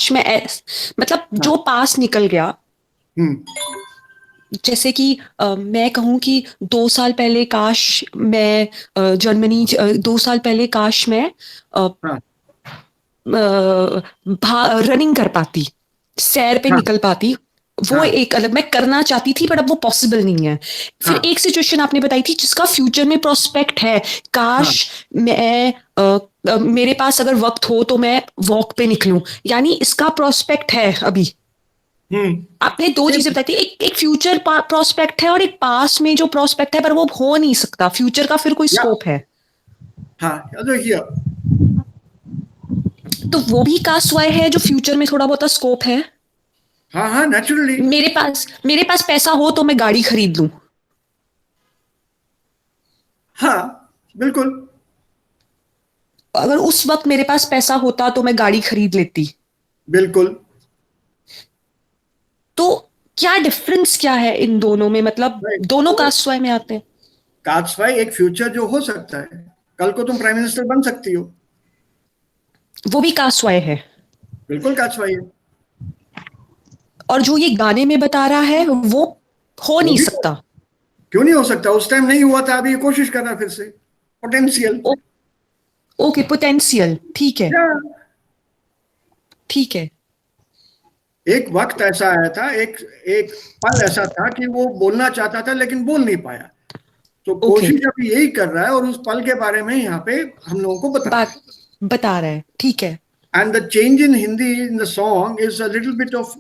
काश मैं मतलब जो पास निकल गया, जैसे कि मैं कहूँ कि 2 साल पहले काश मैं जर्मनी 2 साल पहले काश मैं रनिंग कर पाती, सैर पे निकल पाती, वो एक अलग मैं करना चाहती थी, बट अब वो पॉसिबल नहीं है। फिर एक सिचुएशन आपने बताई थी जिसका फ्यूचर में प्रोस्पेक्ट है, काश मैं मेरे पास अगर वक्त हो तो मैं वॉक पे निकलूं, यानी इसका प्रोस्पेक्ट है अभी। आपने दो चीजें बताई थी, एक फ्यूचर प्रोस्पेक्ट है और एक पास में जो प्रोस्पेक्ट है, पर वो हो नहीं सकता, फ्यूचर का फिर कोई स्कोप है। तो वो भी कास्ट वाई है जो फ्यूचर में थोड़ा बहुत स्कोप है। हाँ, नेचुरली। मेरे पास पैसा हो तो मैं गाड़ी खरीद लूं। हाँ, बिल्कुल। अगर उस वक्त मेरे पास पैसा होता तो मैं गाड़ी खरीद लेती। बिल्कुल। तो क्या डिफरेंस क्या है इन दोनों में, मतलब दोनों कास्ट वाई में आते हैं। कास्ट वाई एक फ्यूचर जो हो सकता है, कल को तुम प्राइम मिनिस्टर बन सकती हो, वो भी कास्ट वाई है। बिल्कुल कास्ट वाई है। और जो ये गाने में बता रहा है वो हो वो नहीं भी सकता। क्यों नहीं हो सकता? उस टाइम नहीं हुआ था, अभी ये कोशिश कर रहा है फिर से। पोटेंशियल। ओके, पोटेंशियल, ठीक है, या ठीक है। एक वक्त ऐसा आया था, एक एक पल ऐसा था कि वो बोलना चाहता था लेकिन बोल नहीं पाया, तो ओके, कोशिश अभी यही कर रहा है और उस पल के बारे में यहाँ पे हम लोगों को बता रहा बात बता रहा है, ठीक है। है। And the change in Hindi in the song is a little bit of,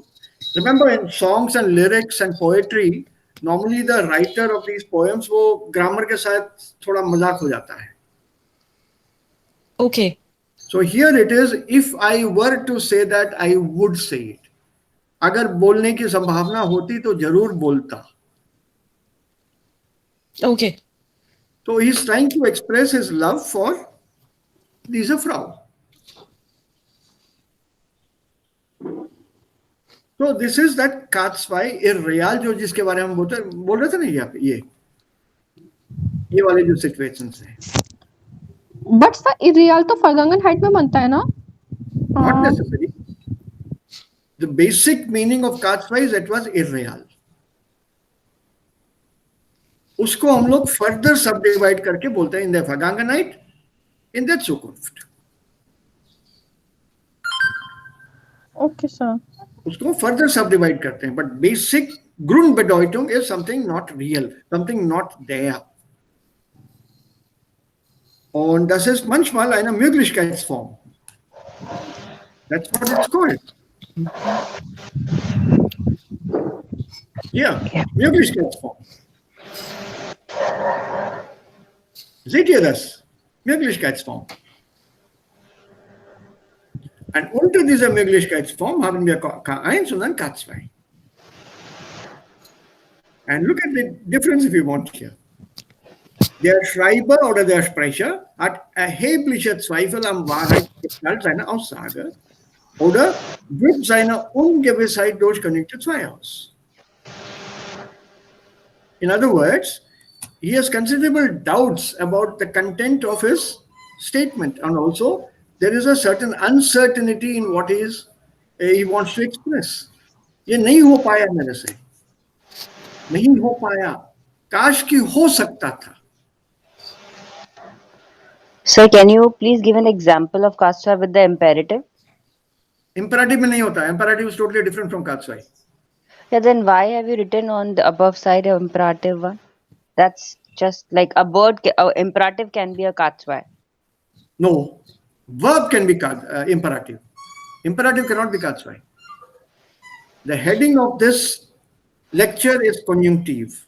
remember in songs and lyrics and poetry, normally the writer of these poems वो ग्रामर के साथ थोड़ा मजाक हो जाता है। Okay, So here it is, if I were to say that, I would say it. अगर बोलने की संभावना होती तो जरूर बोलता. Okay, So he's trying to express his love for diese Frau. So this is that K2 irreal जो जिसके बारे में बोल रहे थे ना, यहाँ पे ये वाले जो सिचुएशंस हैं. बट सर इरियल तो फरगंगन हाइट में बनता है ना? Not necessary. The basic meaning of K2 is it was irreal. उसको हम लोग फर्दर सब डिवाइड करके बोलते हैं in the Vergangenheit, in der Zukunft. Okay sir. उसको फर्दर सब डिवाइड करते हैं, but basic Grundbedeutung is something not real, something not there. Und das ist manchmal eine Möglichkeitsform. That's what it's called. Yeah, Möglichkeitsform. Seht ihr das? Möglichkeitsform. Und unter dieser Möglichkeitsform haben wir K1 und dann K2. And look at the difference if you want here. Der Schreiber oder der Sprecher hat erhebliche Zweifel am Wahrheitsgehalt seiner Aussage oder drückt seine Ungewissheit durch Konjunktiv 2 aus. In other words, he has considerable doubts about the content of his statement, and also there is a certain uncertainty in what he wants to express. ये नहीं हो पाया मेरे से, नहीं हो पाया, काश कि हो सकता था. Sir, can you please give an example of K2 with the imperative? Imperative में नहीं होता. Imperative is totally different from K2. Yeah, then why have you written on the above side a imperative one? That's just like a word. Imperative can be a K2. No, verb can be imperative. Imperative cannot be K2. The heading of this lecture is conjunctive.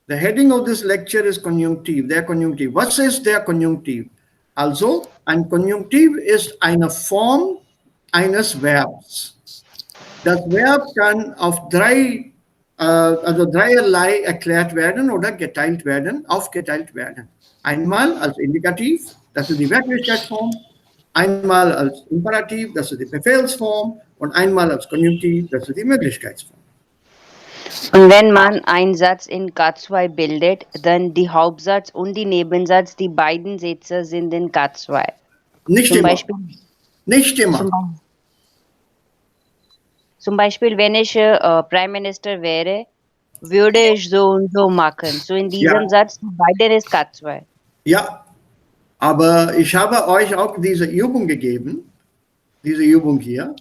The heading of this lecture is conjunctive. Der Konjunktiv. Was ist der Konjunktiv? Also, ein Konjunktiv ist eine Form eines Verbs. Das Verb kann auf dreierlei erklärt werden oder geteilt werden, aufgeteilt werden. Einmal als Indikativ, das ist die Wirklichkeitsform, einmal als Imperativ, das ist die Befehlsform, und einmal als Konjunktiv, das ist die Möglichkeitsform. Und wenn man einen Satz in K2 bildet, dann die Hauptsatz und die Nebensatz, die beiden Sätze sind in K2. Nicht Zum immer. Beispiel, Nicht immer. Zum Beispiel, wenn ich Prime Minister wäre, würde ich so und so machen. So in diesem Ja, Satz, Biden ist K2. ja. Aber ich habe euch auch diese Übung gegeben, diese Übung hier.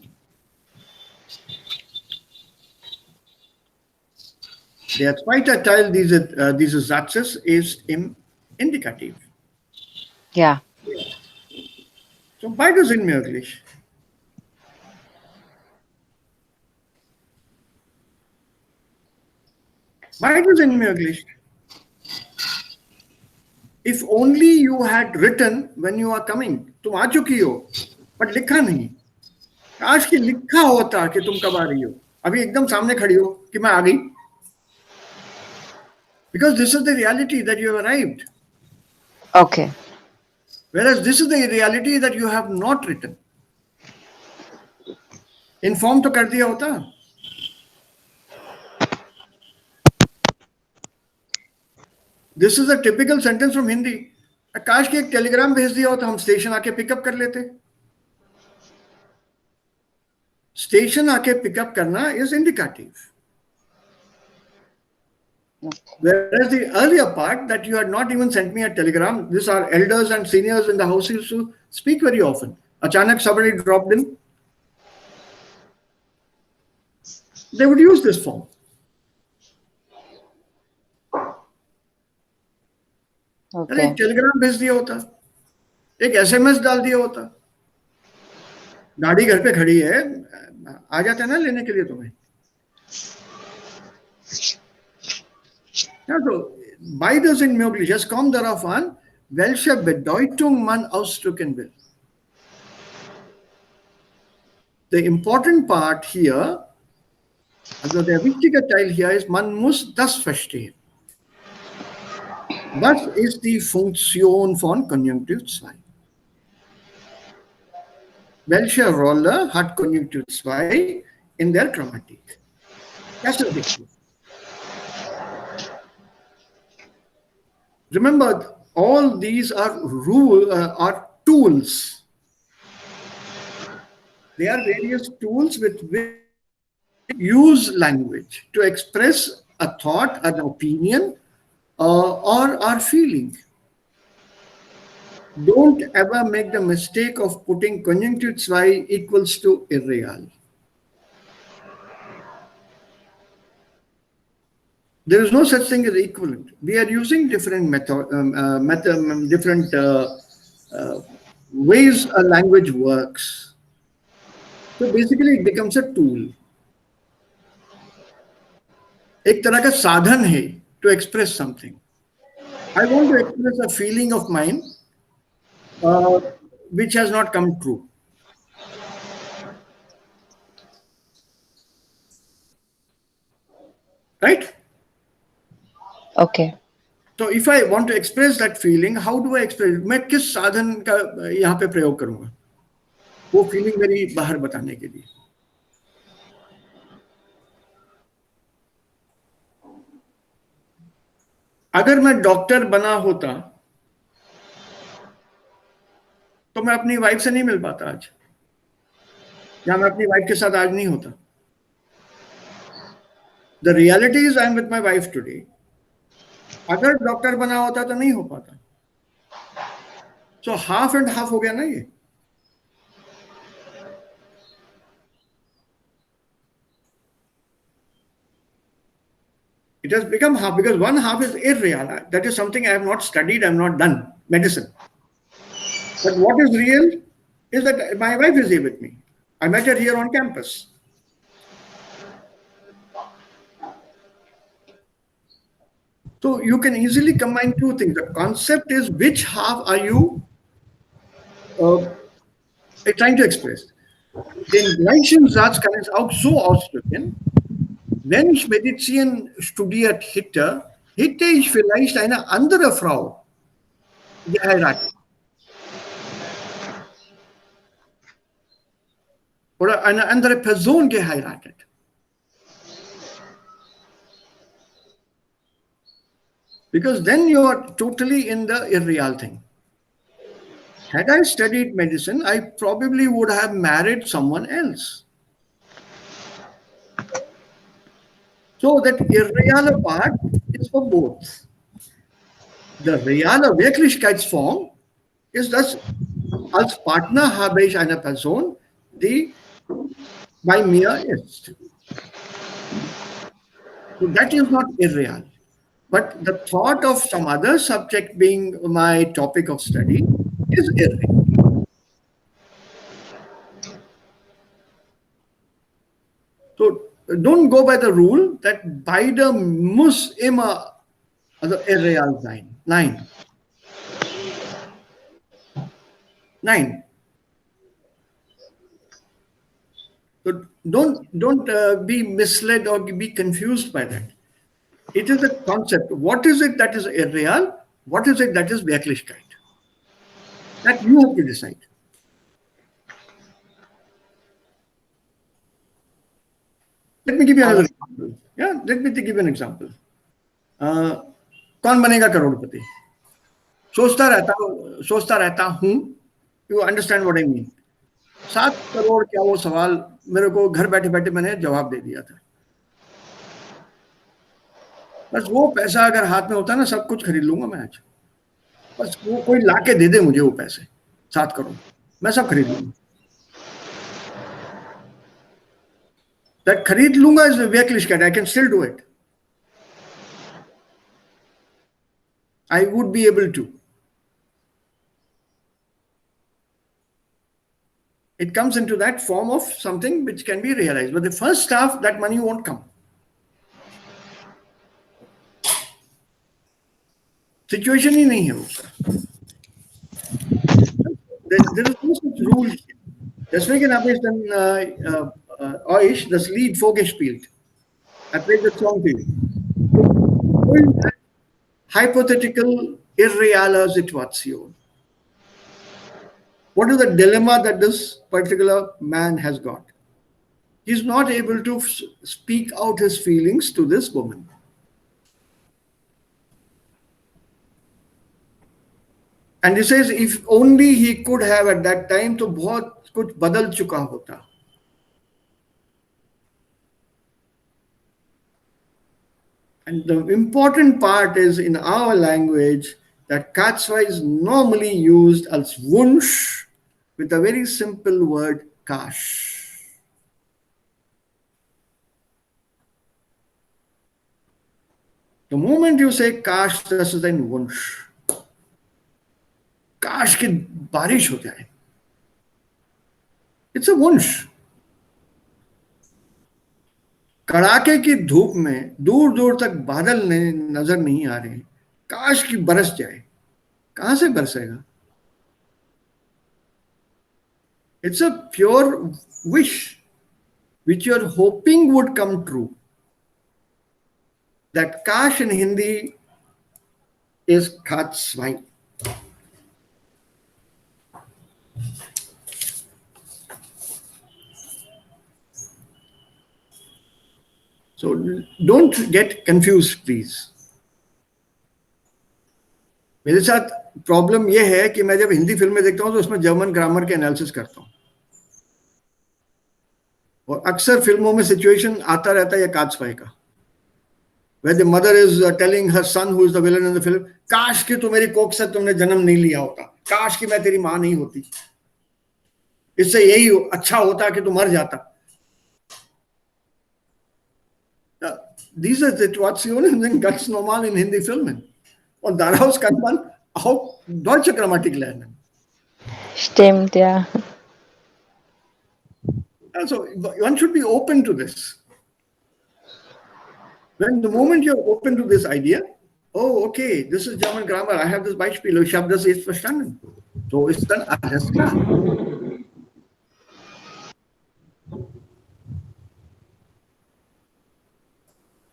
Der zweite Teil dieses Satzes ist im Indikativ. Ja. So, beide sind möglich. Beide sind möglich. If only you had written when you are coming. तुम आ चुकी हो, but लिखा नहीं. काश कि लिखा होता कि तुम कब आ रही हो. अभी एकदम सामने खड़ी हो कि मैं आ गई. Because this is the reality that you have arrived. Okay. Whereas this is the reality that you have not written. Inform तो कर दिया होता. This is a typical sentence from Hindi. काश कि एक टेलीग्राम भेज दिया होता, हम स्टेशन आके पिकअप कर लेते. स्टेशन आके पिकअप करना is indicative. Whereas the earlier part, that you had not even sent me a telegram, these are elders and seniors in the house used to speak very often. Achanak somebody dropped in, they would use this form. अरे एक Okay. Telegram भेज दिया होता, एक SMS डाल दिया होता, गाड़ी घर पे खड़ी है, आ जाते ना लेने के लिए तुम्हें. Also, beide sind möglich. Es kommt darauf an, welche Bedeutung man ausdrücken will. The important part hier, also der wichtige Teil hier ist, man muss das verstehen. Was ist die Funktion von Konjunktiv 2? Welche Rolle hat Konjunktiv 2 in der Grammatik? Das ist wichtig. Remember, all these are tools. They are various tools with which we use language to express a thought, an opinion, or our feeling. Don't ever make the mistake of putting Konjunktiv 2 equals to irreal. There is no such thing as equivalent. We are using different different ways a language works. So basically, it becomes a tool. एक तरह का साधन है to express something. I want to express a feeling of mine which has not come true. Right? Okay. So if I want to express that feeling, how do I express it? मैं किस साधन का यहाँ पे प्रयोग करूँगा वो feeling मेरी बाहर बताने के लिए. अगर मैं डॉक्टर बना होता तो मैं अपनी वाइफ से नहीं मिल पाता आज, या मैं अपनी वाइफ के साथ आज नहीं होता. The reality is I am with my wife today. अगर डॉक्टर बना होता तो नहीं हो पाता. So half and half हो गया ना ये. It has become half because one half is irreal. That is something I have not studied, I have not done medicine. But what is real is that my wife is here with me. I met her here on campus. So you can easily combine two things. The concept is which half are you trying to express. Den gleichen Satz kann ich auch so ausdrücken. Wenn ich Medizin studiert hätte, hätte ich vielleicht eine andere Frau geheiratet. Oder eine andere Person geheiratet. Because then you are totally in the irreal thing. Had I studied medicine, I probably would have married someone else. So that irreale part is for both. The reale Wirklichkeitsform ist, dass als Partner habe ich eine Person, die bei mir ist. So that is not irreal. But the thought of some other subject being my topic of study is irreal. So don't go by the rule that beide muss immer also irreal sein. Nein. Nein. So don't be misled or be confused by that. It is a concept. What is it that is irreal? What is it that is Wirklichkeit? That you have to decide. Let me give you another example. Yeah, let me give you an example. कौन बनेगा करोड़पति? सोचता रहता हूँ. You understand what I mean? 7 crore क्या वो सवाल मेरे को घर बैठे बैठे मैंने जवाब दे दिया था. बस वो पैसा अगर हाथ में होता ना सब कुछ खरीद लूंगा मैं आज. बस वो कोई लाके दे दे मुझे वो पैसे 7 करोड़ मैं सब खरीद लूंगा. That खरीद लूंगा is Wirklichkeit. I can still do it. I would be able to. It comes into that form of something which can be realized. But the first half, that money won't come. Situation ही नहीं है उसका. There is no such rule. Deswegen habe ich dann euch das Lied vorgespielt. I played the song to you. Hypothetical, irreale Situation. What is the dilemma that this particular man has got? He's not able to speak out his feelings to this woman. And he says, if only he could have at that time, तो बहुत कुछ बदल चुका होता. And the important part is in our language that Katswa is normally used as Wunsch with a very simple word, Kash. The moment you say Kash, this is then Wunsch. काश की बारिश हो जाए. इट्स अ वंश. कड़ाके की धूप में दूर दूर तक बादल नजर नहीं आ रहे. काश की बरस जाए. कहां से बरसेगा? It's a pure wish which you are hoping would come true. That kash in Hindi is khatswai. So don't get confused, please. मेरे साथ प्रॉब्लम यह है कि मैं जब हिंदी फिल्में देखता हूं तो उसमें जर्मन ग्रामर के एनालिसिस करता हूं. और अक्सर फिल्मों में सिचुएशन आता रहता है काचवाई का. Where the mother is telling her son who is the villain in the film, काश कि तू मेरी कोख से तुमने जन्म नहीं लिया होता. काश कि मैं तेरी मां नहीं होती. इससे यही अच्छा होता कि तू मर जाता. Diese Situationen sind ganz normal in Hindi-Filmen. Und daraus kann man auch deutsche Grammatik lernen. Stimmt, ja. Also one should be open to this. When the moment you're open to this idea, oh, okay, this is German grammar, I have this Beispiel, ich habe das jetzt verstanden. So ist dann alles klar.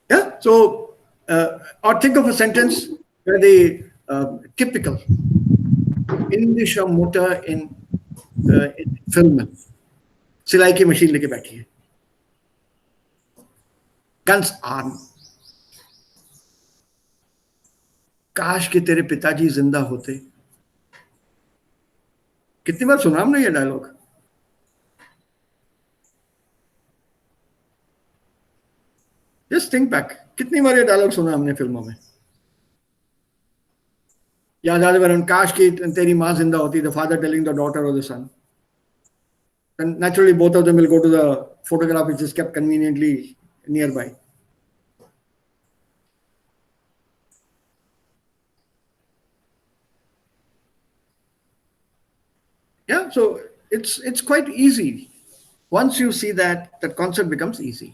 Yeah, so, or think of a sentence where the typical indischer Mutter in Filmen. सिलाई की machine लेके बैठी है. Ganz arm. काश कि तेरे पिताजी जिंदा होते. कितनी बार सुना हमने ये डायलॉग? जस्ट थिंक बैक, कितनी बार ये डायलॉग सुना हमने फिल्मों में? याद आते वरुण, काश की तेरी माँ जिंदा होती, the father telling the daughter और the son. And naturally, both of them will go to the photograph which is kept conveniently nearby. Yeah, so it's quite easy. Once you see that, that concept becomes easy.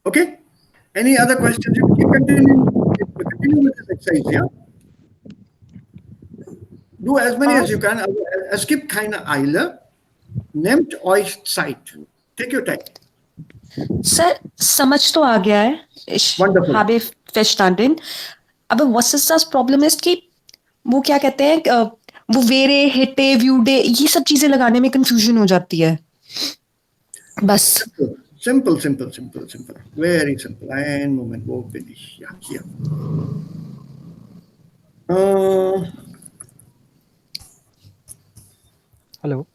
Okay. Any other questions? You keep continue with this exercise. Yeah. Do as many as you can. Es gibt keine Eile. Nehmt euch Zeit. Take your time. Sir समझ तो आ गया है. Ich Wonderful. habe verstanden. Aber was ist das Problem ist कि वो क्या कहते हैं, वो वेरे हिटे व्यूडे ये सब चीजें लगाने में कंफ्यूजन हो जाती है बस. Simple. Very simple. Ein Moment, wo bin ich? Ja, hier. Hello.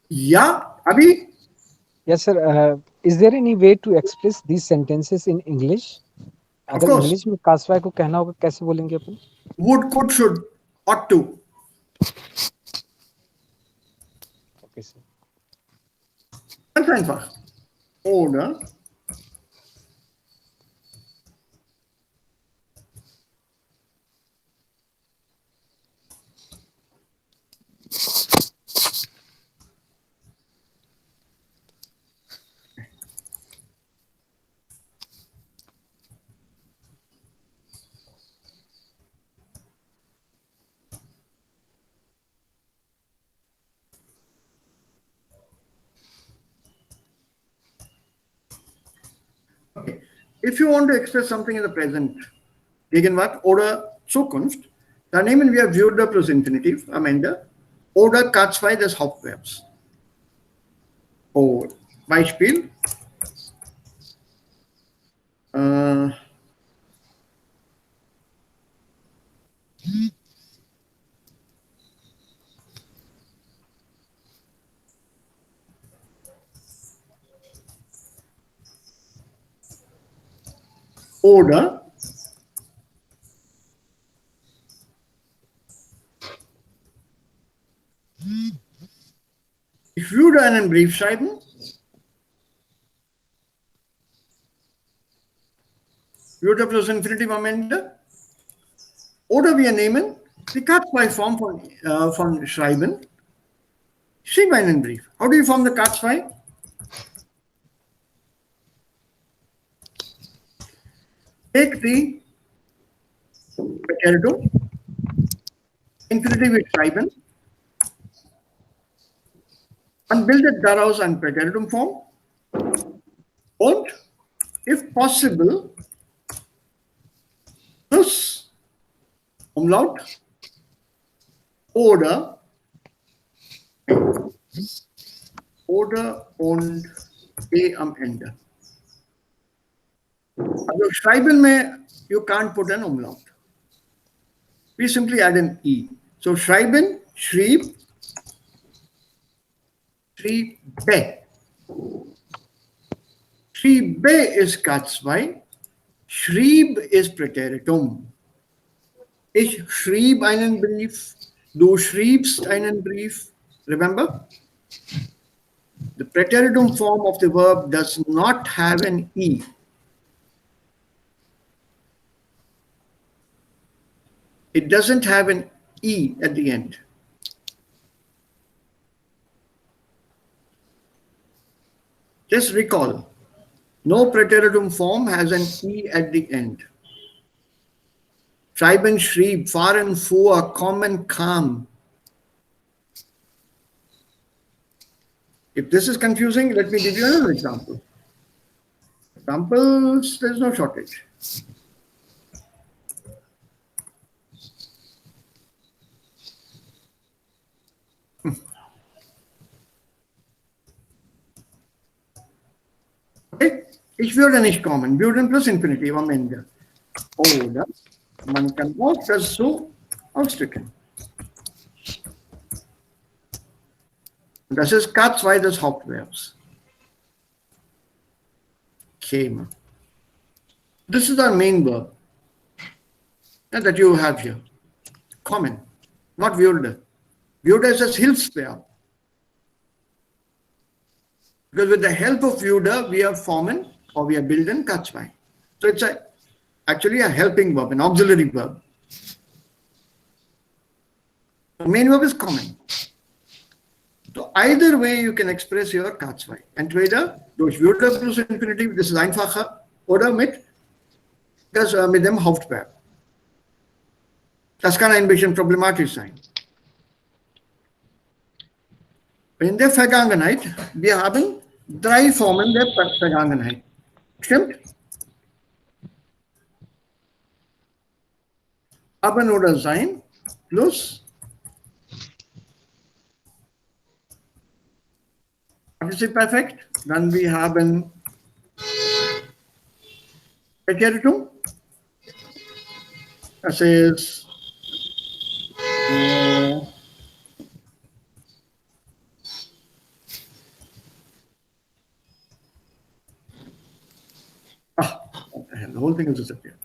Yeah, Abhi? Yes, sir. Is there any way to express these sentences in English? Of अगर course. इंग्लिश में कासवाई को कहना होगा कैसे बोलेंगे अपन? Would, could, should, ought to. Okay, sir. Ganz einfach. Oder okay. If you want to express something in the present, Gegenwart oder Zukunft, dann nehmen wir würde plus Infinitiv am Ende oder K2 des Hauptverbs. Oh, Beispiel. Oder ich würde einen Brief schreiben. Würde plus Infinitiv am Ende. Oder wir nehmen die K2-Form von schreiben. Schreib einen Brief. How do you form the K2? Take the Präteritum, Infinitiv with schreiben, und bildet daraus ein Präteritumform und, if possible, plus Umlaut oder und E am Ende. Also schreiben में you can't put an umlaut. We simply add an E. So schreiben, schrieb, schriebe. Schriebe ist K2, schrieb ist Präteritum. Ich schrieb einen Brief, du schriebst einen Brief. Remember? The preteritum form of the verb does not have an E. It doesn't have an E at the end. Just recall, no preteritum form has an E at the end. Schreiben, schrieb, fahren, fuhr, kommen, kam. If this is confusing, let me give you another example. Examples, there's no shortage. Okay, ich würde nicht kommen. Würden plus Infinitiv am Ende. oder man kann auch das so ausdrücken. Und das ist K2 des Hauptverbs. Käme. This is our main verb that you have here. Kommen, not würde. Würde is a Hilfsverb. Because with the help of würde, we are forming or we are building K2. So it's actually a helping verb, an auxiliary verb. The main verb is kommen. So either way you can express your K2. Entweder durch würde plus Infinitiv, das ist einfacher, oder mit dem Hauptverb. Das kann ein bisschen problematisch sein. In der Vergangenheit, wir haben 3 Formen der Vergangenheit. Stimmt? Haben oder sein plus Partizipperfekt. Dann wir haben Präteritum. Das ist what the hell, the whole thing has disappeared.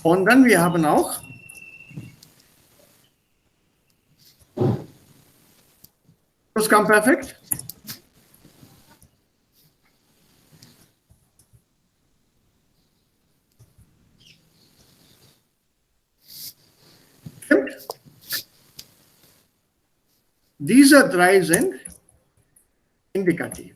Und dann wir haben auch Plusquamperfekt. Stimmt? Diese 3 sind indikativ.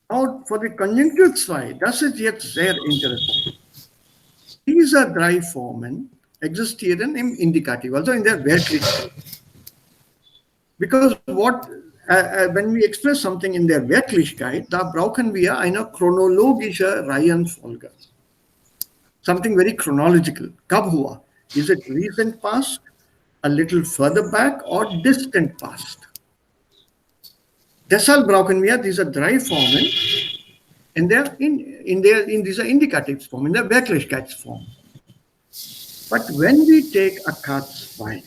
Now for the Conjunctive 2, das ist jetzt sehr interessant. Diese 3 Formen existieren im Indikativ, also in der Wirklichkeit. Because when we express something in der Wirklichkeit, da brauchen wir eine chronologische Reihenfolge. Something very chronological. Kab hua? Is it recent past, a little further back, or distant past? Deshalb brauchen wir diese 3 Formen in dieser Indikativform, in der Wirklichkeitsform. But when we take a K2,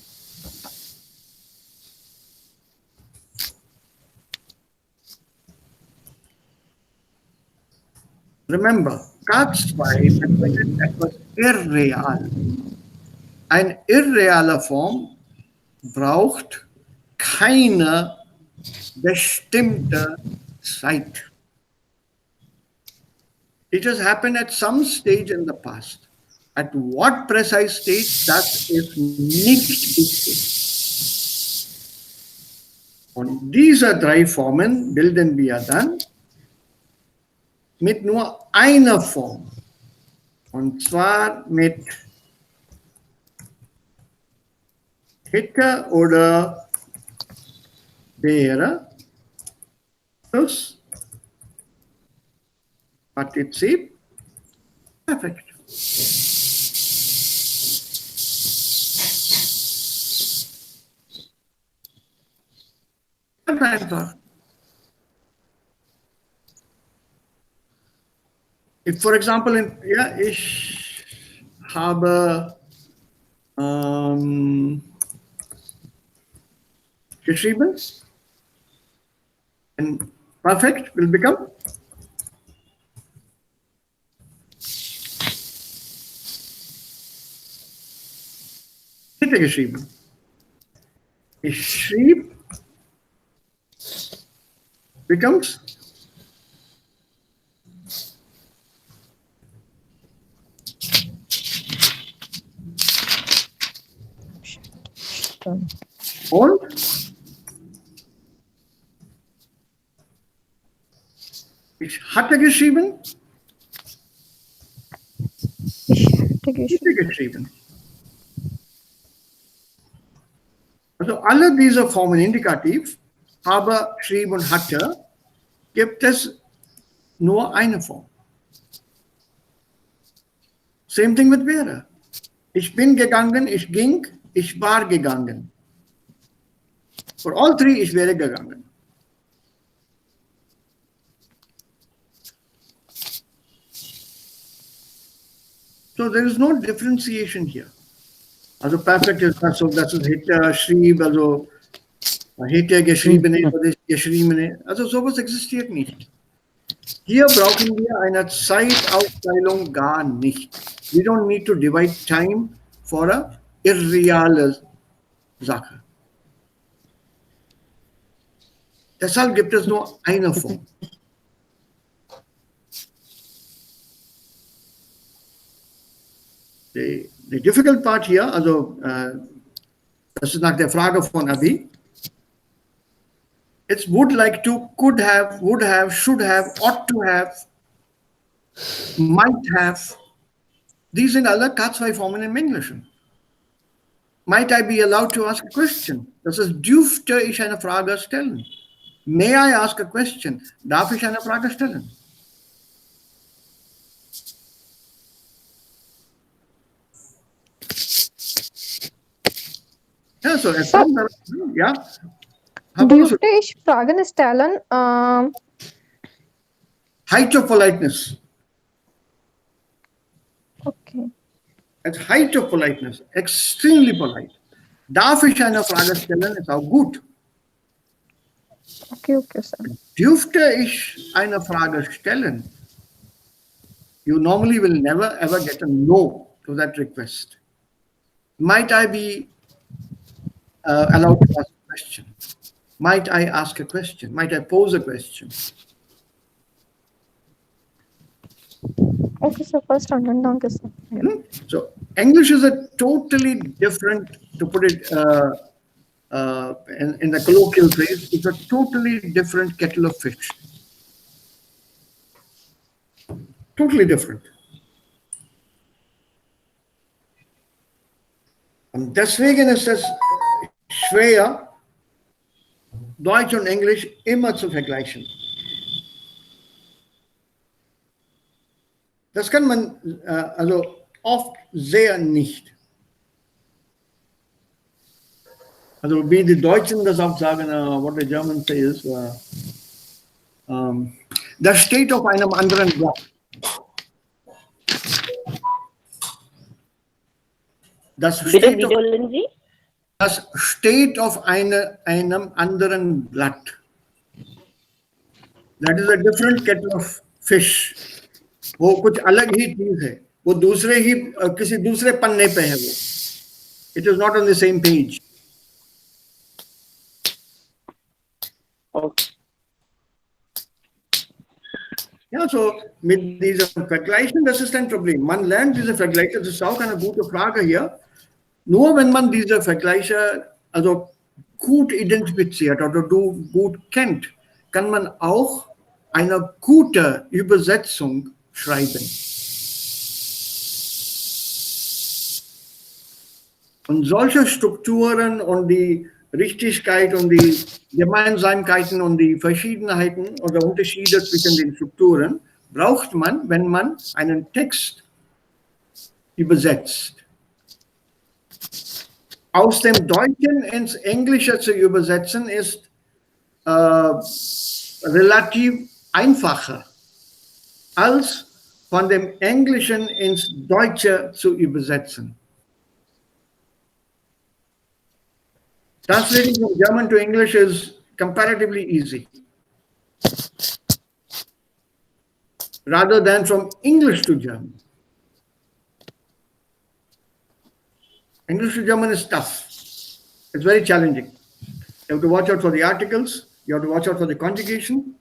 remember, K2 bedeutet etwas irreal. Eine irreale Form braucht keine bestimmte Zeit. It has happened at some stage in the past. At what precise stage, das ist nicht wichtig. Und diese 3 Formen bilden wir dann mit nur einer Form. Und zwar mit hätte oder wäre plus Partizip perfekt. Ganz einfach. If, for example, ich habe geschrieben, and perfect will become hätte geschrieben. Ich schrieb becomes und ich hatte geschrieben, hätte geschrieben. Also alle diese Formen indikativ, habe, schrieb und hatte, gibt es nur eine Form. Same thing with wäre. Ich bin gegangen, ich ging, ich war gegangen. For all three, ich wäre gegangen. So there is no differentiation here. Also perfekt ist das so, das ist hätte schrieb, also hätte geschriebene oder geschriebene. Also sowas existiert nicht. Hier brauchen wir eine Zeitaufteilung gar nicht. We don't need to divide time for a irreale Sache. Deshalb gibt es nur eine Form. The difficult part here, also das ist nach der Frage von Abi. It's would like to, could have, would have, should have, ought to have, might have. These sind alle K2-Formen im Englischen. Might I be allowed to ask a question? Das ist, dürfte ich eine Frage stellen? May I ask a question? Darf ich eine Frage stellen? Ja, so, ja. Dürfte ich Fragen stellen? Height of politeness. Okay. At height of politeness, extremely polite. Darf ich eine Frage stellen, ist auch gut. Okay, okay, sir. Dürfte ich eine Frage stellen? You normally will never ever get a no to that request. Might I be allowed to ask a question? Might I ask a question? Might I pose a question? Okay, sir. First understand. Thank you, sir. So English is a totally different, to put it in the colloquial phrase, it's a totally different kettle of fish. Totally different. Und deswegen ist es schwer, Deutsch und Englisch immer zu vergleichen. Das kann man also oft sehr nicht. Also wie die Deutschen das auch sagen, what the German say is, das steht auf einem anderen Blatt. Das steht auf einem anderen Blatt. That is a different kettle of fish. वो कुछ अलग ही चीज है, वो दूसरे ही किसी दूसरे पन्ने पे है वो. It is not on the same page. Okay. Ja, so mit diesem Vergleichen, das ist ein Problem. Man lernt diese Vergleiche, das ist auch eine gute Frage hier. Nur wenn man diese Vergleiche also gut identifiziert oder gut kennt, kann man auch eine gute Übersetzung schreiben. Und solche Strukturen und die Richtigkeit und die Gemeinsamkeiten und die Verschiedenheiten oder Unterschiede zwischen den Strukturen braucht man, wenn man einen Text übersetzt. Aus dem Deutschen ins Englische zu übersetzen ist relativ einfacher, als von dem Englischen ins Deutsche zu übersetzen. Translating from German to English is comparatively easy, rather than from English to German. English to German is tough. It's very challenging. You have to watch out for the articles. You have to watch out for the conjugation.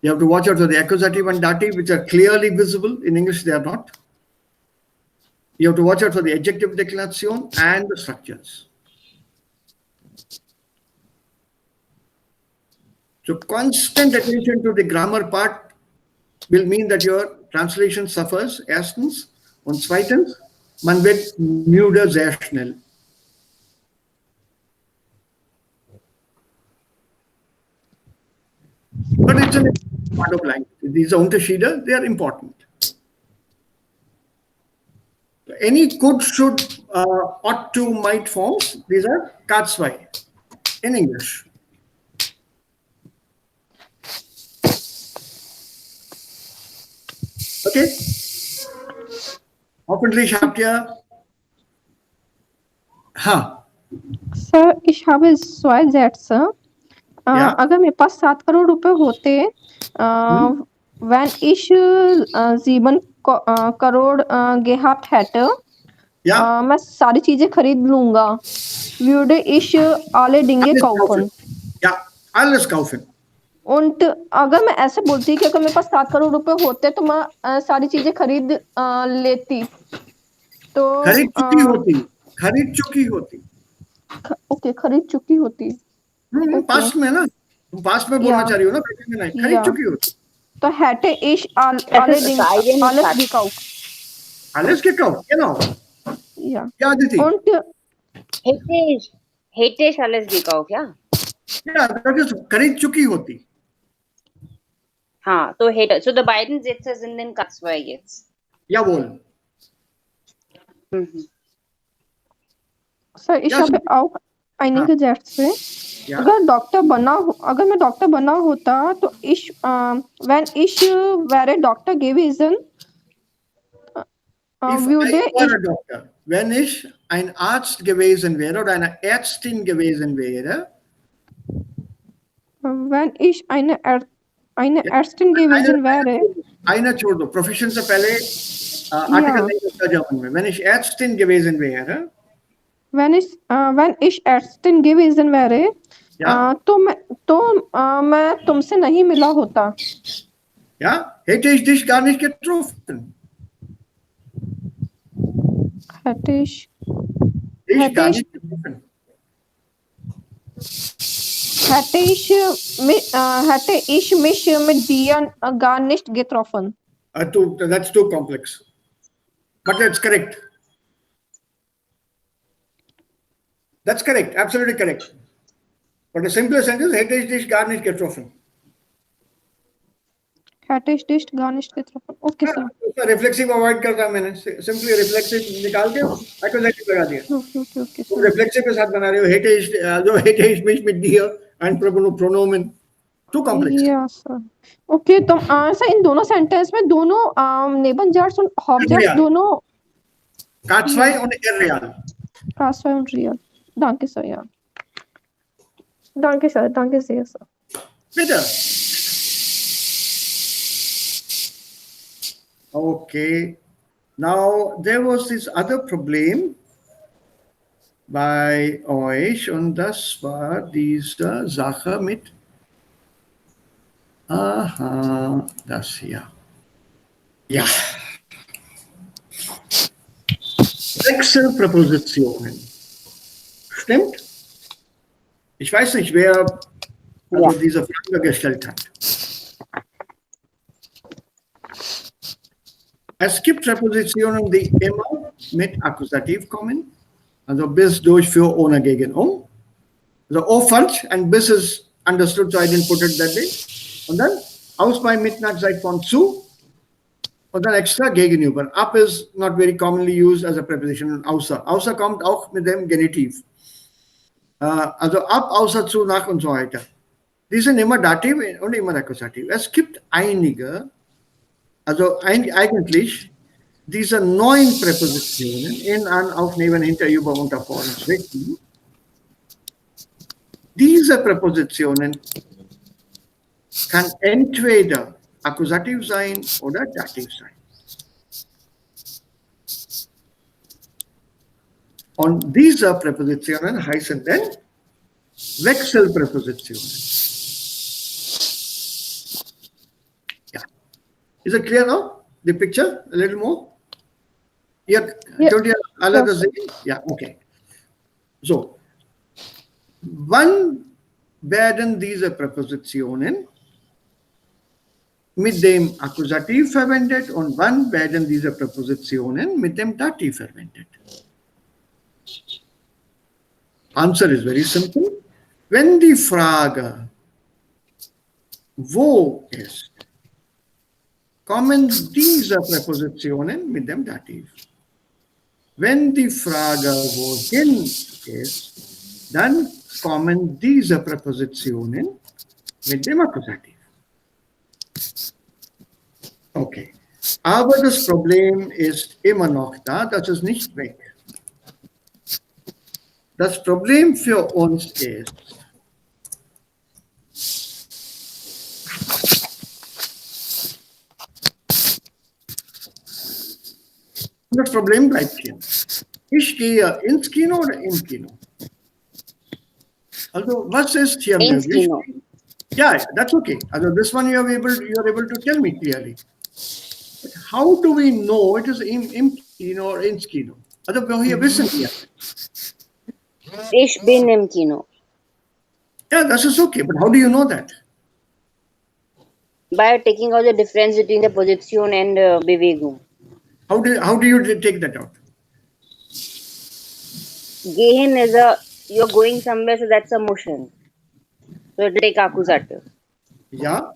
You have to watch out for the accusative and dative, which are clearly visible. In English, they are not. You have to watch out for the adjective declination and the structures. So constant attention to the grammar part will mean that your translation suffers. Erstens. Und zweitens, man wird müde sehr schnell. But it's a part of language. These Unterschiede, they are important. any could, should, ought to, might forms, these are Katzwei in English. Okay? Hoffentlich habt ihr. हाँ. Sir, ich habe zwei Sätze. Ja. अगर मेरे पास 7 करोड़ रुपए होते, wenn ich 7 crore gehabt hätte, Ja. मैं सारी चीजें खरीद लूंगा. Würde ich alle Dinge Alles kaufen. kaufen. Ja, alles kaufen. Und अगर मैं ऐसे बोलती कि अगर मेरे पास 7 करोड़ रुपए होते तो मैं सारी चीजें खरीद लेती. तो खरीद चुकी होती. खरीद चुकी होती. ओके, खरीद चुकी होती. पास्ट में ना, तुम पास्ट में बोलना Ja. चाह रही हो ना, प्रेजेंट में नहीं. खरीद Ja. चुकी होती. तो hätte ich alle Dinge alles gekauft. Alles gekauft, genau. Ja. Ja, Aditi. Und Hätte ich alles gekauft, ja? Ja, das ist खरीद चुकी होती. हाँ, तो hätte. So the beiden Sätze sind in Katzwei jetzt. Jawohl. Sir, ich habe auch einige Sätze. Ja. अगर मैं doctor बना होता तो wenn ich wäre Doktor gewesen, If würde I were a doctor, wenn ich ein Arzt gewesen wäre oder eine Ärztin gewesen wäre, wenn ich eine Ärztin gewesen wäre, eine छोड़ दो, profession से पहले article नहीं होता German में. Wenn ich Ärztin gewesen wäre, wenn ich Ärztin gewesen wäre, तो मैं तुमसे नहीं मिला होता. ja, hätte ich dich gar nicht getroffen. Hätte ich mich mit dir gar nicht getroffen. That's too complex. But that's correct. That's correct. Absolutely correct. But the simplest sentence, hätte ich dich gar nicht getroffen. Hätte ich dich gar nicht getroffen. Okay, sir. Reflexive avoid करता मैंने. Simply reflexive निकाल के accusative लगा दिया. Okay, तुम reflexive के साथ बना रहे हो. hätte ich mich mit dir, ein pronomen. Too complex. Yeah, sir. Okay, तो सर इन दोनों सेंटेंस में दोनों नेबनजार्ट्स और ऑब्जेक्ट्स दोनों Katzwei und irreal. Katzwei und real. Danke, sir. Ja. Danke, sir. Danke sehr, sir. Bitte. Okay. Now, there was this other Problem bei euch und das war diese Sache mit, das hier. Ja. Wechselpräpositionen. Stimmt? Ich weiß nicht, wer diese Frage gestellt hat. Es gibt Präpositionen, die immer mit Akkusativ kommen, also bis, durch, für, ohne, gegen, Also falsch and bis is understood, so I didn't put it that way. Und dann aus, bei, mit, nach, seit, von, zu. Und dann extra gegenüber. Ab is not very commonly used as a preposition. Außer. Außer kommt auch mit dem Genitiv. Also ab, außer, zu, nach und so weiter. Die sind immer Dativ und immer Akkusativ. Es gibt einige, also eigentlich diese 9 Präpositionen in, an, auf, neben, hinter, über, unter, vor und zwischen. Diese Präpositionen kann entweder Akkusativ sein oder Dativ sein. Und diese Präpositionen heißen dann Wechselpräpositionen. Ja. Is it clear now? The picture? A little more? Yeah. Don't you alle das sehen? Ja, okay. So. Wann werden diese Präpositionen mit dem Akkusativ verwendet und wann werden diese Präpositionen mit dem Dativ verwendet? Answer is very simple. Wenn die Frage wo ist, kommen diese Präpositionen mit dem Dativ. Wenn die Frage wohin ist, dann kommen diese Präpositionen mit dem Akkusativ. Okay. Aber das Problem ist immer noch da, das ist nicht weg. Das Problem für uns ist, das Problem bleibt hier. Ich gehe ins Kino oder im Kino? Also, was ist hier Ins möglich? Kino. Yeah, that's okay. Also, this one you are able to tell me clearly. But how do we know it is im Kino or ins Kino? Also, woher wissen wir? Ich bin im Kino. Yeah, that is okay. But how do you know that? By taking out the difference between the Position and Bewegung. How do you take that out? Gehen is you're going somewhere, so that's a motion. So it will take Akkusativ. Yeah.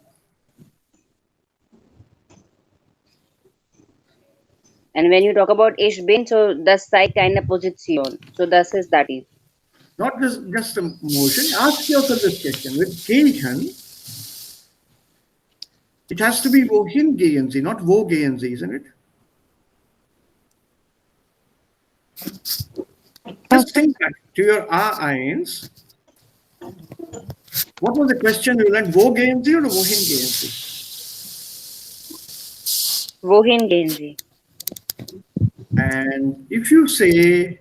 And when you talk about Ich bin, so das zeigt eine Position. So das ist Dativ. Not just a motion. Ask yourself this question. With gehen, it has to be wohin gehen Sie, not wo gehen Sie, isn't it? Just think back to your A1. What was the question you learned? Wo gehen Sie or wohin gehen Sie? Wohin gehen Sie? And if you say,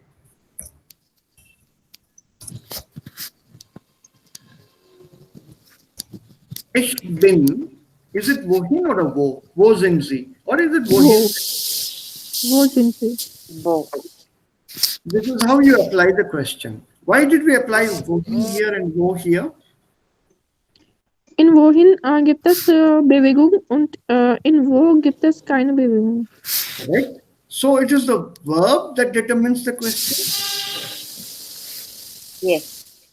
Ich bin, is it wohin or a wo sind Sie? Or is it wohin? वो जिनसे Wo. This is how you apply the question. Why did we apply wohin here and wo here? in wohin gibt es Bewegung und in wo gibt es keine Bewegung. Correct? So it is the verb that determines the question. Yes.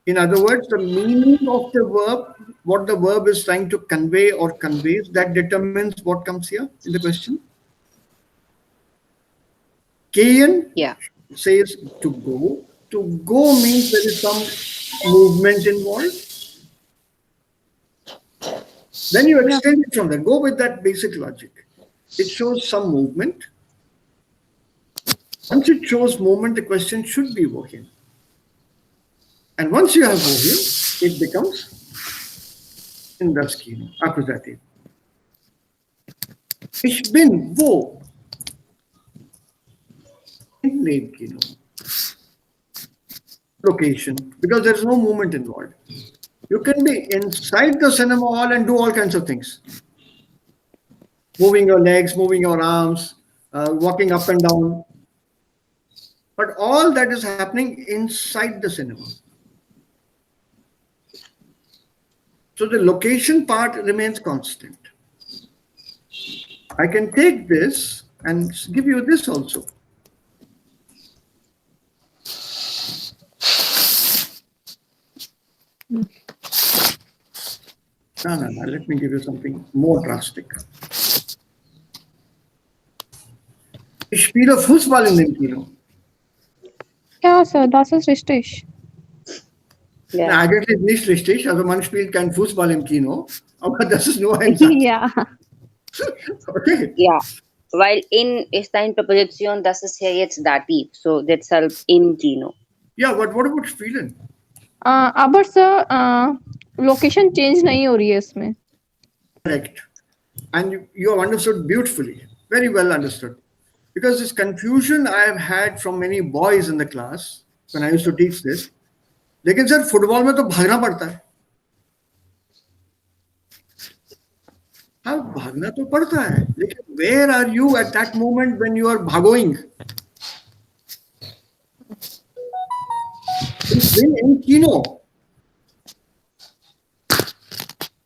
In other words, the meaning of the verb, what the verb is trying to convey or conveys, that determines what comes here in the question. Gehen Yeah. says to go. To go means there is some movement involved. Then you extend it from there. Go with that basic logic. It shows some movement. Once it shows movement, the question should be wohin. And once you have wohin, it becomes in das Kino, accusative. Ich bin wo? In dem Kino. Location, because there is no movement involved. You can be inside the cinema hall and do all kinds of things. Moving your legs, moving your arms, walking up and down. But all that is happening inside the cinema. So the location part remains constant. I can take this and give you this also. No, let me give you something more drastic. Ich spiele Fußball in dem Kino. Ja, Sir, das ist richtig. Yeah. Na, eigentlich nicht richtig. Also man spielt kein Fußball im Kino, aber das ist nur ein Satz. Ja. Okay. Yeah. While in está in Preposition, das ist ja jetzt Dativ. So that's halt im Kino. Yeah, but what about spielen? aber sir location change नहीं हो रही है इसमें. Correct. And you have understood beautifully. Very well understood. Because this confusion I have had from many boys in the class when I used to teach this. लेकिन sir football में तो भागना पड़ता है. हाँ भागना तो पड़ता है लेकिन where are you at that moment when you are भागोइंग? In Kino.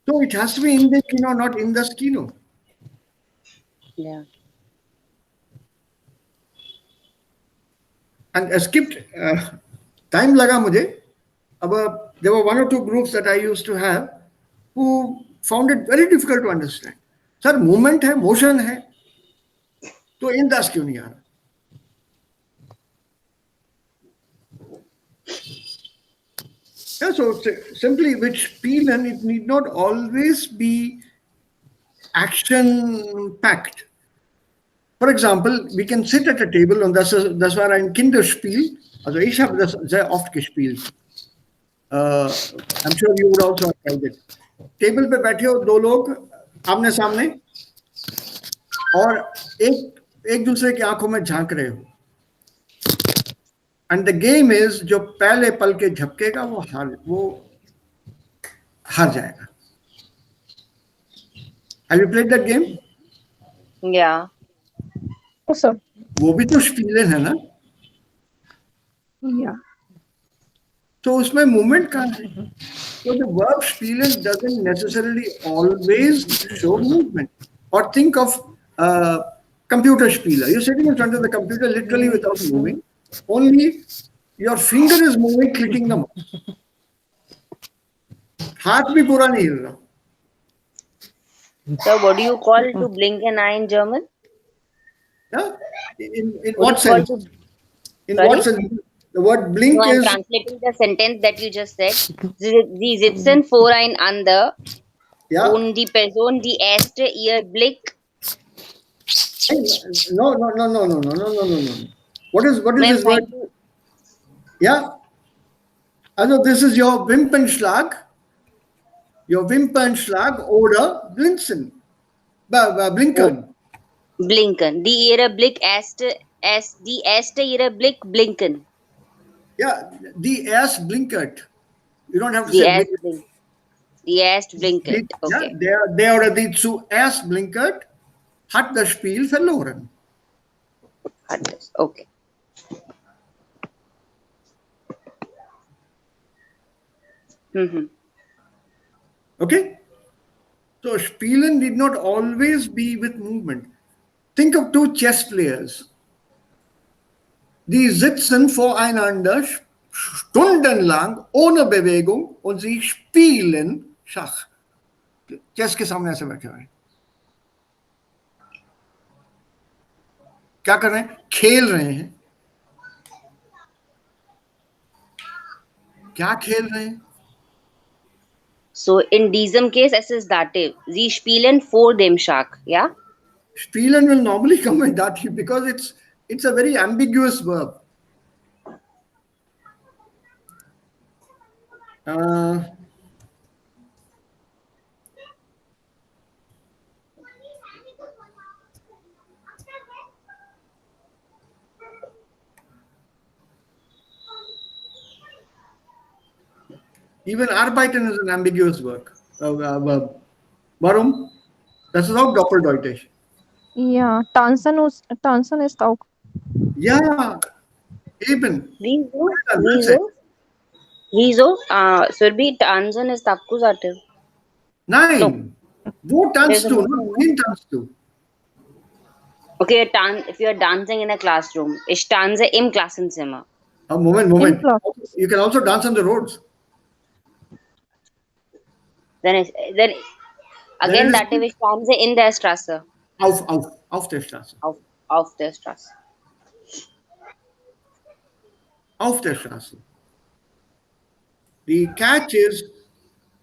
So it has to be in the Kino, not in the Kino. Yeah. And I skipped time लगा मुझे. अब there were one or two groups that I used to have who found it very difficult to understand. Sir, movement है, motion है, तो in das क्यों नहीं आ रहा? Yeah, so simply with spielen, it need not always be action packed. For example, we can sit at a table und das war ein Kinderspiel. Also ich habe das sehr oft gespielt. I'm sure you would also have tried it. Table पे बैठे हो दो लोग आमने सामने और एक एक दूसरे की आंखों में झांक रहे हो. एंड द गेम इज जो पहले पल के झपकेगा वो हार जाएगा. Have you played that game? Yeah. Yes, sir. वो भी तो स्पीलन है ना. Yeah. तो उसमें मूवमेंट कहाँ है? So the verb spielen doesn't necessarily always show movement. Or think of computer spieler. You're sitting in front of the computer literally without moving. Only your finger is moving, clicking the mouse. हाथ भी पूरा नहीं हिल रहा. So what do you call to blink an eye in German? Yeah? In What do what you call sense? to? In Sorry? what sense? The word No, blink I'm is translating the sentence that you just said. Sie sitzen vor einander yeah. und die Person, die erste ihr Blick. No. What is No, I'm this word? trying to. Yeah. Also this is your Wimpernschlag. Your Wimpernschlag oder Blinzen. Blinkern. Blinken. Die ihre Blick die erste ihre Blick blinken. Yeah, die erst blinkert. You don't have to Die say erst blinkert. blink. Die erst blinken. Ja, Okay. der oder die zuerst blinkert, hat das Spiel verloren. Okay. Mm-hmm. Okay? So spielen did not always be with movement. Think of two chess players. Die sitzen voreinander stundenlang ohne Bewegung und sie spielen Schach. Chess के सामने ऐसे बैठे हुए क्या कर रहे हैं? खेल रहे हैं. क्या खेल रहे हैं? So in diesem case, es ist Dativ. Sie spielen vor dem Schach, yeah? Spielen will normally come with dative because it's a very ambiguous verb. Even arbeiten is an ambiguous verb. Warum? Das ist auch doppeldeutig. Ja, tanzen ist auch. Ja, eben. Wieso? Surbi, tanzen ist Akkusativ. Nein. Wo tanzt du? Wohin tanzt du? Okay, if you're dancing in a classroom, ich tanze im Klassenzimmer. Moment. You can also dance on the roads. Then again, that ich tanze in der Straße. Auf der Straße. Auf der Straße. Auf der Straße. The catch is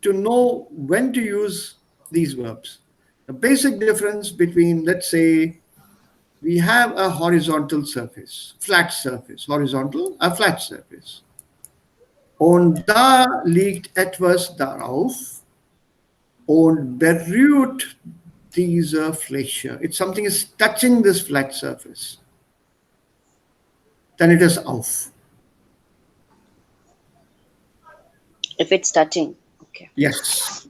to know when to use these verbs. The basic difference between, let's say, we have a horizontal surface, flat surface, horizontal, a flat surface. Und da liegt etwas darauf und berührt diese Fläche. If something is touching this flat surface, then it is auf. If it's touching. Okay. Yes.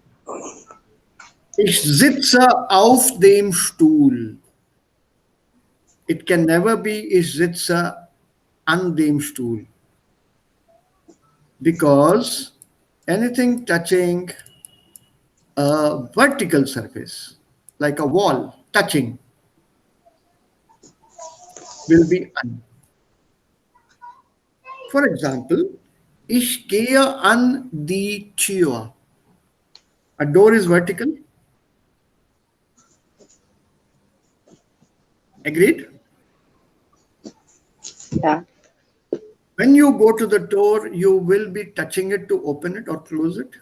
Ich sitze auf dem Stuhl. It can never be ich sitze an dem Stuhl. Because anything touching a vertical surface, like a wall touching, will be an. For example, ich gehe an die Tür. A door is vertical. Agreed? Yeah. When you go to the door, you will be touching it to open it or close it.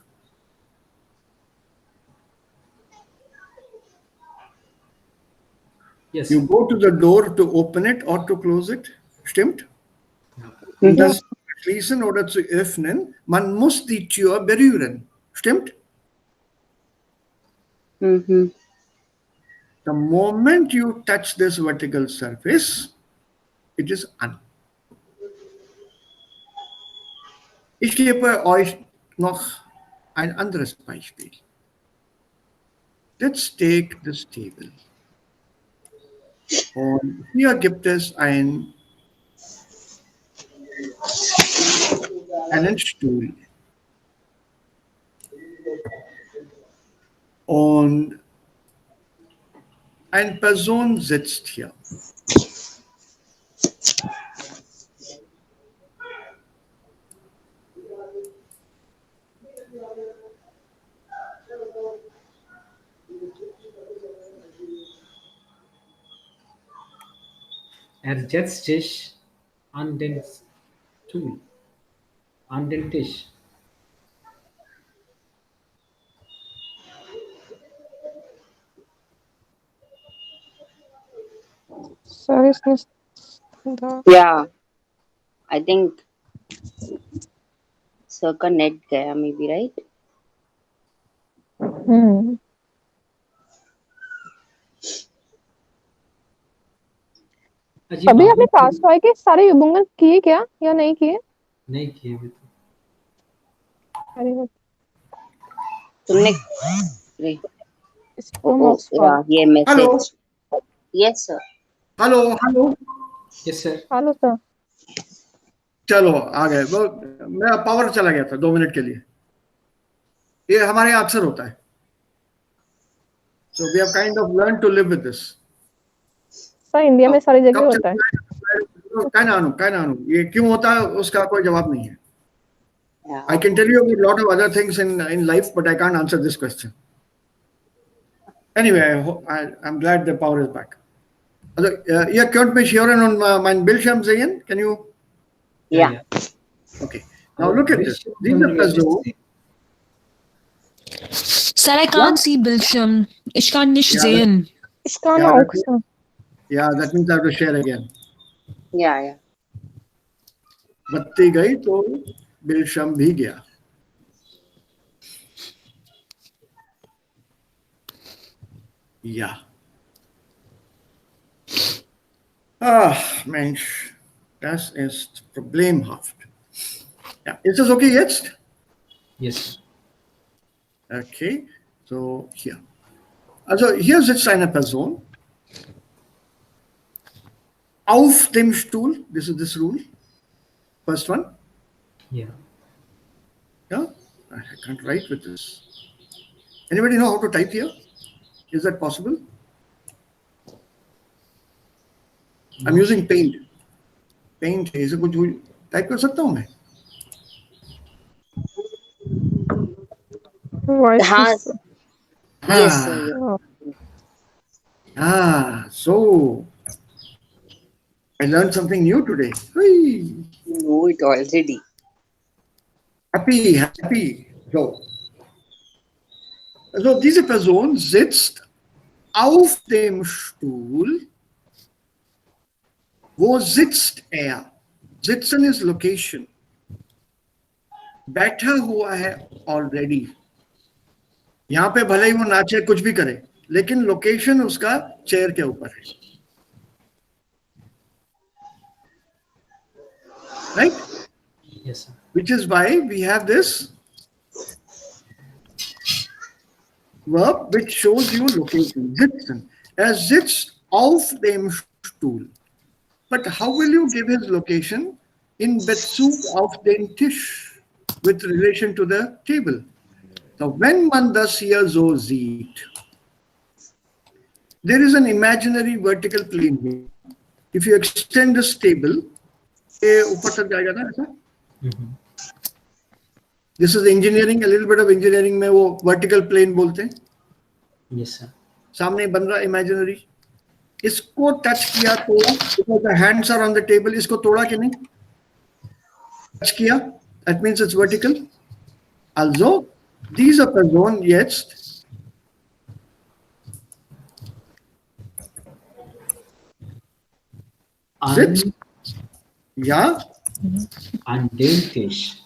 Yes. You go to the door to open it or to close it. Stimmt? Mhm. Das Schließen oder zu öffnen, man muss die Tür berühren. Stimmt? Mhm. The moment you touch this vertical surface, it is on. Ich gebe euch noch ein anderes Beispiel. Let's take this table. Und hier gibt es einen Stuhl. Und eine Person sitzt hier. Setzt sich an den Stuhl, an den Tisch. Sir is nicht da. Yeah, I think circle net gaya maybe, right? अजी अभी आपने आपने पास Y के सारे युग्मन किए क्या या नहीं किए? नहीं किए अभी तो। अरे वाह, तुमने अरे, storm oh of sword. yeah, ये Hello. message. Yes sir. Hello yes sir. Hello sir. चलो आ गए वो मेरा पावर चला गया था 2 मिनट के लिए ये हमारे यहाँ अक्सर होता है so we have kind of learn to live with this sir India में सारी जगह कब होता है. कहना आनू ये क्यों होता है उसका कोई जवाब नहीं है Yeah. I can tell you about a lot of other things in life but I can't answer this question anyway I'm glad the power is back also ihr könnt mich hören und meinen Bildschirm sehen can you Yeah. okay now look at this diese Person Sir, I can't see Bildschirm. Ich kann nicht Ja, sehen. Ich kann Ja, auch, das- sir. yeah that means I have to share again Yeah. बत्ती गई तो बिलशम भी गया Ja. Mensch, das ist problemhaft. Ja, ist das okay jetzt? Yes Okay, so hier. Also hier sitzt eine Person auf dem Stuhl. This is this rule. First one. या Yeah, I can't write with this. Anybody know how to type here? Is that possible? I'm using paint. Paint है इसे कुछ type कर सकता हूँ मैं Voice हाँ. is- Yes sir. Yeah. oh, So I learned something new today. Hey, You know it already. happy. So diese Person sitzt auf dem Stuhl. Wo sitzt er? Sitzen is location. बैठा हुआ है already यहाँ पे भले ही वो नाचे कुछ भी करे लेकिन लोकेशन उसका चेयर के ऊपर है right yes sir which is why we have this verb which shows you location. Sitzen. Er sitzt auf dem Stuhl. But how will you give his location in Bezug auf den Tisch with relation to the table? Now, wenn man das hier so sieht, there is an imaginary vertical plane here. If you extend this table, ये ऊपर तक जाएगा ना ऐसा? This is engineering, a little bit of engineering में वो vertical plane बोलते हैं यस सर सामने बन रहा imaginary इसको टच किया तो because the hands are on the table इसको तोड़ा कि नहीं किया, that means it's vertical. Also, diese Person jetzt sitzt, ja, an dem Tisch.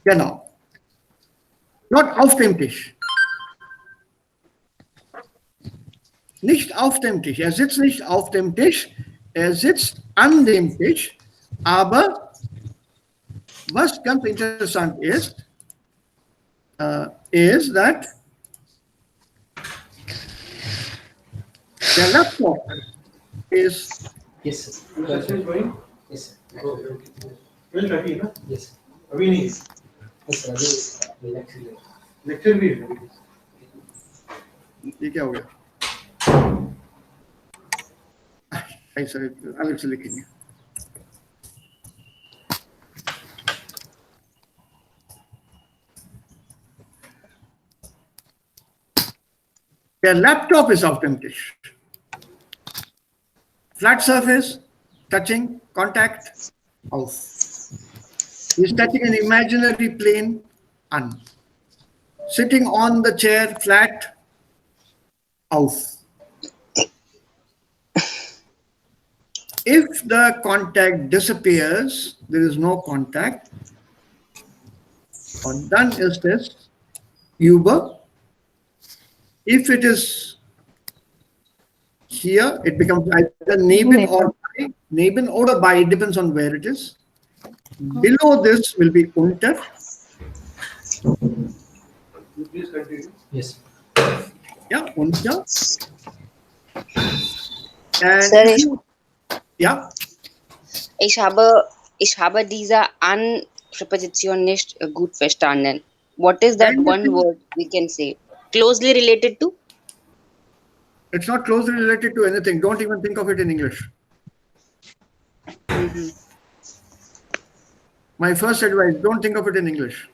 genau. Not auf dem Tisch. Nicht auf dem Tisch. Er sitzt nicht auf dem Tisch, er sitzt an dem Tisch. Aber was ganz interessant ist, is that the laptop is Yes, sir. Yes, sir. Will Ravi, na? Yes, अभी नहीं yes, sir. Lecture भी है ये क्या हो गया? ऐसा अलग से लिखेंगे. Their laptop is auf dem Tisch. Flat surface, touching, contact, off. He's touching an imaginary plane, on. Sitting on the chair, flat, off. If the contact disappears, there is no contact. Und dann ist es über. If it is here, it becomes either neben or bei. Neben or bei, it depends on where it is. Below this will be unter. Please continue. Yes. Yeah, unter. And Sir, if you- yeah, ich habe diese An-Präposition nicht gut verstanden. What is that one word we can say? Closely related to? it's not closely related to anything. Don't even think of it in English. My first advice, don't think of it in English.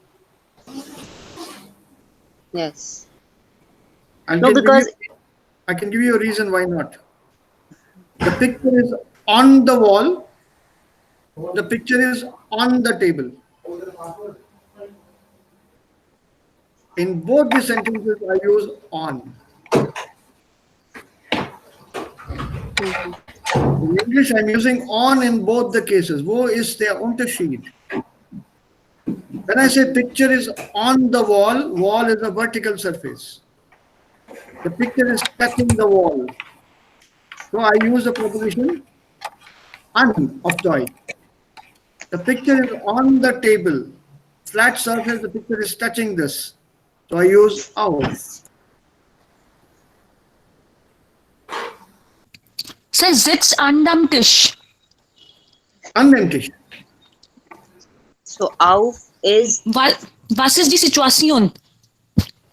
Yes. I No, because I can give you a reason why not. The picture is on the wall. The picture is on the table. In both the sentences, I use on. In English, I'm using on in both the cases. Wo ist der Unterschied? When I say picture is on the wall, wall is a vertical surface. The picture is touching the wall. So I use the preposition on of toy. The picture is on the table. Flat surface, the picture is touching this. So I use auf. Sir, sitz an dem Tisch. An dem Tisch. so auf is Was ist die Situation?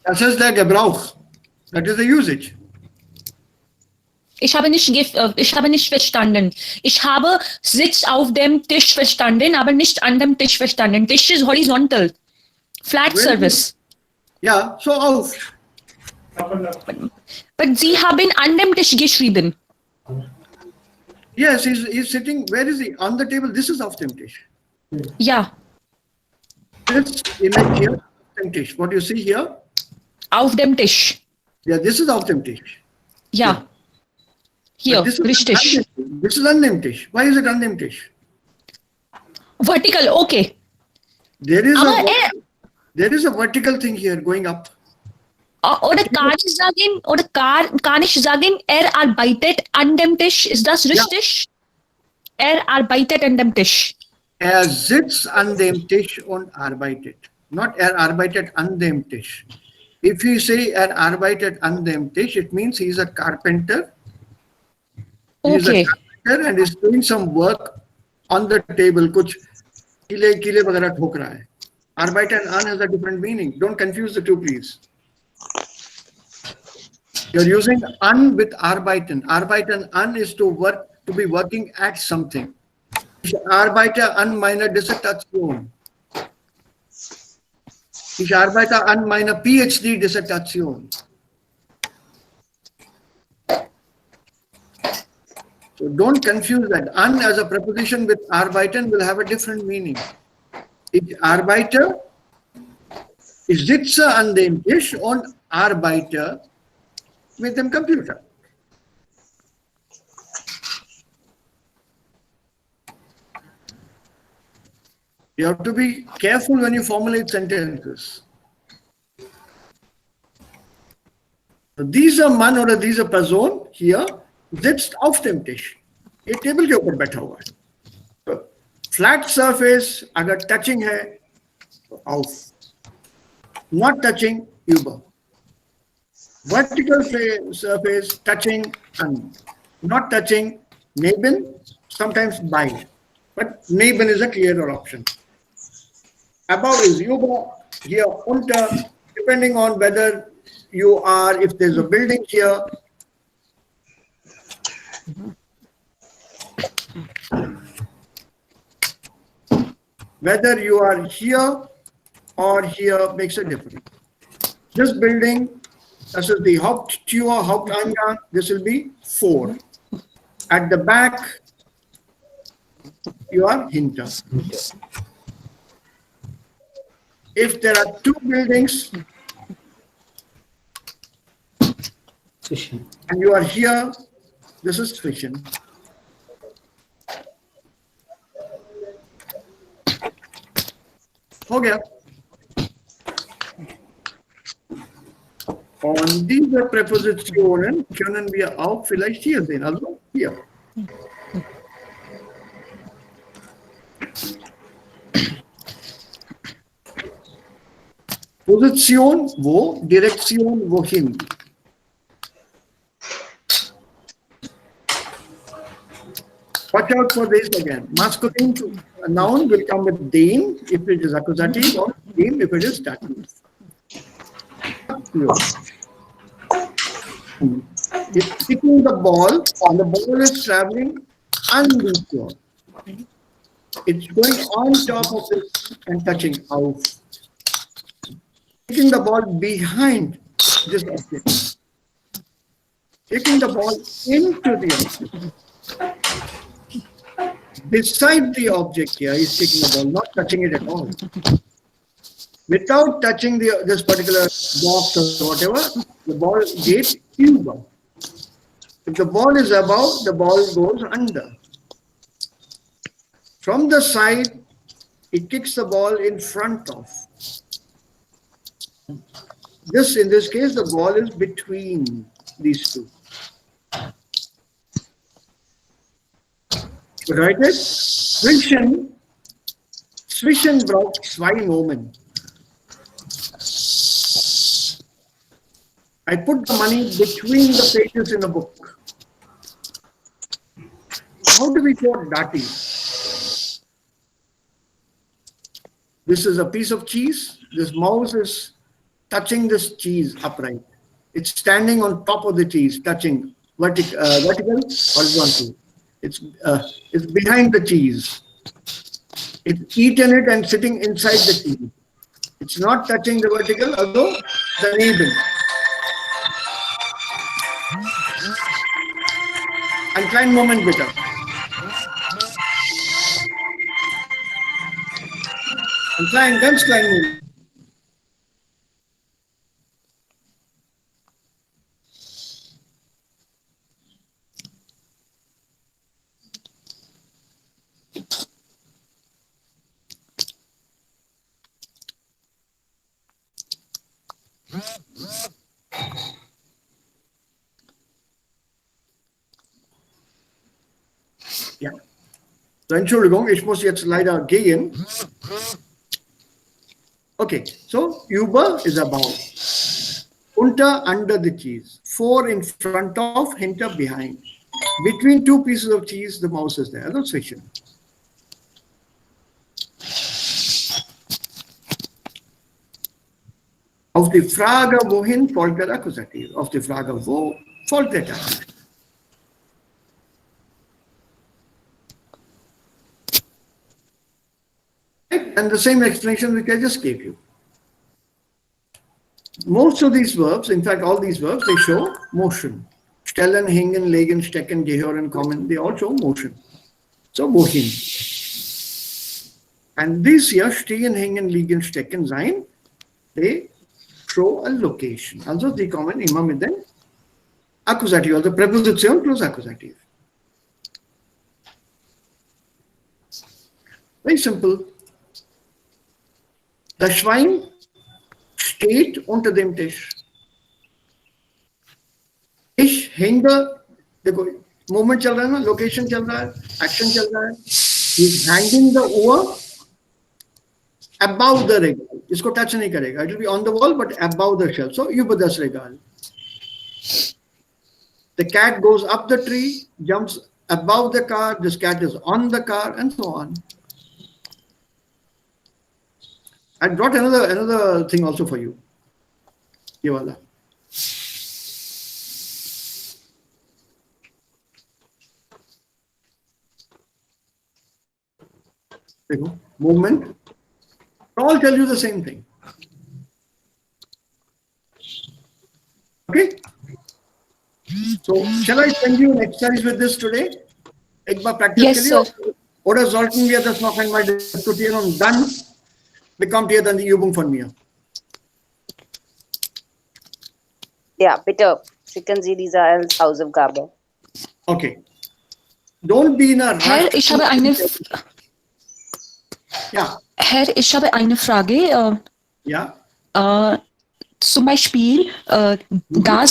Das ist der Gebrauch. That is the usage. Ich habe nicht verstanden. Ich habe Sitz auf dem Tisch verstanden, aber nicht an dem Tisch verstanden. Tisch ist horizontal. Flat Very surface. Yeah, so auf. But Sie haben an dem Tisch geschrieben. Yes, he's sitting. Where is he? On the table. This is auf dem Tisch. Ja, This image here, auf dem Tisch. What you see here? auf dem Tisch. Yeah, this is auf dem Tisch. Ja. Hier, But this is richtig. an dem- This is an dem Tisch. Why is it an dem Tisch? Vertical, okay. There is Aber there is a vertical thing here going up. Oder kann ich sagen, arbeitet an dem Tisch? Ist das richtig? Arbeitet an dem Tisch. Sitzt an dem Tisch und arbeitet. Not arbeitet an dem Tisch. If you say arbeitet an dem Tisch, it means he is a carpenter. He is Okay. a carpenter and is doing some work on the table. कुछ कीले वगैरह ठोक रहा है. Arbeit and an has a different meaning. Don't confuse the two, please. You're using an with arbeiten. Arbeiten an is to work, to be working at something. Ich arbeite an meiner Dissertation. Ich arbeite an meiner PhD-Dissertation. So don't confuse that. An as a preposition with arbeiten will have a different meaning. Ich arbeite, ich sitze an dem Tisch und arbeite mit dem Computer. You have to be careful when you formulate sentences. Dieser Mann oder diese Person hier sitzt auf dem Tisch. ये table के ऊपर बैठा हुआ है. Flat surface अगर touching है तो off. Not touching, über. Vertical surface touching and not touching, neben, sometimes by. But neben is a clearer option. Above is über, here unter, depending on whether you are, if there's a building here. Whether you are here or here makes a difference. This building, this is the Haupttür, Haupteingang, this will be 4. At the back, you are hinter. If there are 2 buildings and you are here, this is zwischen. हो गया. Und diese Präpositionen können wir auch vielleicht hier sehen, also hier. Position, wo? Direktion, wohin? Watch out for this again. Masculine noun will come with den if it is accusative or den if it is dative. It's kicking the ball and the ball is traveling unbefore. It's going on top of this and touching out. Kicking the ball behind this object. Kicking the ball into the object. Beside the object here, he's kicking the ball, not touching it at all. Without touching this particular box or whatever, the ball gets über. If the ball is above, the ball goes under. From the side, it kicks the ball in front of. This, in this case, the ball is between these two. Right? Zwischen braucht 2 Nomen. I put the money between the pages in a book. How do we show dative? This is a piece of cheese. This mouse is touching this cheese upright. It's standing on top of the cheese, touching vertical, horizontal. It's behind the cheese. It's eaten it and sitting inside the cheese. It's not touching the vertical, although the neben. Ein kleinen Moment bitte. Ein ganz kleinen Moment. Ja. So, Entschuldigung, ich muss jetzt leider gehen. Okay, so über is above. Unter, under the cheese. 4 in front of, hinter, behind. Between 2 pieces of cheese, the mouse is there. That's fiction. Auf die Frage, wohin, folgt der Akkusativ. Auf die Frage, wo, folgt der Dativ. And the same explanation which I just gave you. Most of these verbs, in fact, all these verbs, they show motion. Stellen, hängen, legen, stecken, gehören, kommen, they all show motion. So, wohin. And these hier, stehen, hängen, liegen, stecken, sein, they show a location. Also, die kommen immer mit dem Akkusativ, also Präposition plus Akkusativ. Very simple. Das Schwein steht unter dem Tisch. Ich hänge, देखो movement चल रहा है ना, location चल रहा है, action चल रहा है. He's hanging the oar above the regal. इसको touch नहीं करेगा. It will be on the wall but above the shelf. So über das Regal. The cat goes up the tree, jumps above the car. This cat is on the car, and so on. I brought another thing also for you. ये वाला. देखो, movement. All tell you the same thing. Okay. So shall I send you an exercise with this today? एक बार practice Yes, करिए. sir. Oder sollten wir das noch einmal diskutieren und dann bekommt ihr dann die Übung von mir. Ja, bitte schicken Sie diese als Hausaufgabe. Okay. Don't be in a Herr, rush. ich habe eine, Ja, Herr, ich habe eine Frage. ja. Zum Beispiel, da